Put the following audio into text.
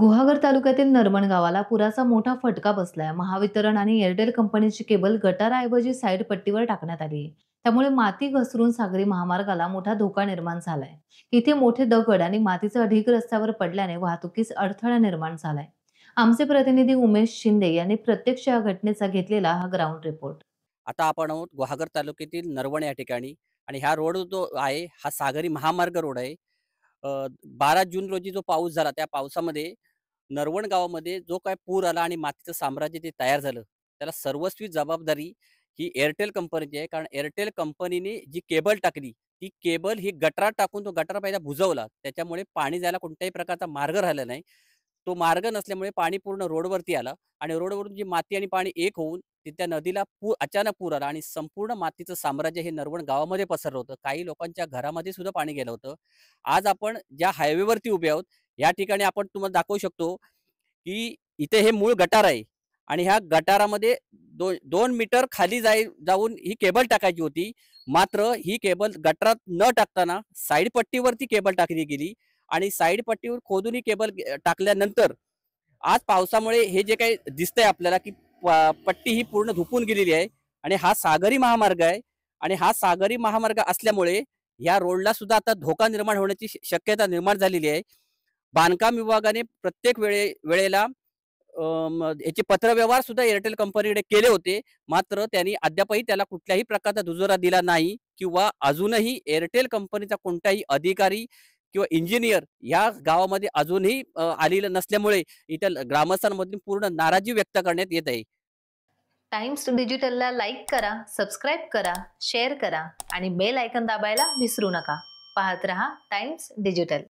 गुहागर तालुक्यातील नरमण गावाला पुराचा मोठा फटका बसलाय. महावितरण आणि एअरटेल कंपनीची केबल गटाराऐवजी साईड पट्टीवर टाकण्यात आली आहे. त्यामुळे माती घसरून सागरी महामार्गाला मोठा धोका निर्माण झालाय. इथे मोठे दगड आणि मातीचा ढीग रस्त्यावर पडल्याने वाहतुकीस अडथळा निर्माण झालाय. आमचे प्रतिनिधी उमेश शिंदे यांनी प्रत्यक्ष या घटनेचा घेतलेला हा ग्राउंड रिपोर्ट. आता आपण आहोत गुहागर तालुक्यातील नरवण या ठिकाणी आणि हा रोड जो आहे हा सागरी महामार्ग रोड आहे. 12 जून रोजी जो पाऊस झाला त्या पावसामध्ये नरवण गावामध्ये जो काय पूर आला आणि मातीचं साम्राज्य ते तयार झालं, त्याला सर्वस्वी जबाबदारी ही एअरटेल कंपनीची आहे. कारण एअरटेल कंपनीने जी केबल टाकली, ती केबल ही गटारात टाकून तो गटार पहिला बुजवला. त्याच्यामुळे पाणी जायला कोणत्याही प्रकारचा मार्ग राहिला नाही. तो मार्ग नसल्यामुळे पाणी पूर्ण रोडवरती आला आणि रोडवरून जी माती आणि पाणी एक होऊन त्या नदीला अचानक पूर आला आणि संपूर्ण मातीचं साम्राज्य हे नरवण गावामध्ये पसरलं होतं. काही लोकांच्या घरामध्ये सुद्धा पाणी गेलं होतं. आज आपण ज्या हायवेवरती उभे आहोत, या ठिकाणी आपण तुम्हाला दाखवू शकतो, की इथे हे मूळ गटार आहे आणि ह्या गटारामध्ये 2 मीटर खाली जाऊन ही केबल टाकायची होती. मात्र ही केबल गटारात न टाकताना साइड पट्टीवरती केबल टाकली गेली आणि साइड पट्टीवर खोदून ही केबल टाकल्यानंतर आज पावसामुळे हे जे काही दिसतंय आपल्याला, की पट्टी ही पूर्ण धुपून गेलेली आहे आणि हा सागरी महामार्ग आहे आणि हा सागरी महामार्ग असल्यामुळे या रोडला सुद्धा आता धोका निर्माण होण्याची शक्यता निर्माण झालेली आहे. बांधकाम विभागाने प्रत्येक वेळेला याचे पत्रव्यवहार सुद्धा एअरटेल कंपनीकडे केले होते. मात्र त्यांनी अद्यापही त्याला कुठल्याही प्रकारचा दुजोरा दिला नाही किंवा अजूनही एअरटेल कंपनीचा कोणताही अधिकारी किंवा इंजिनियर या गावामध्ये अजूनही आलेलं नसल्यामुळे इथं ग्रामस्थांमधून पूर्ण नाराजी व्यक्त करण्यात येत आहे. टाइम्स डिजिटलला लाईक करा, सबस्क्राईब करा, शेअर करा आणि बेल आयकॉन दाबायला विसरू नका. पाहत रहा टाइम्स डिजिटल.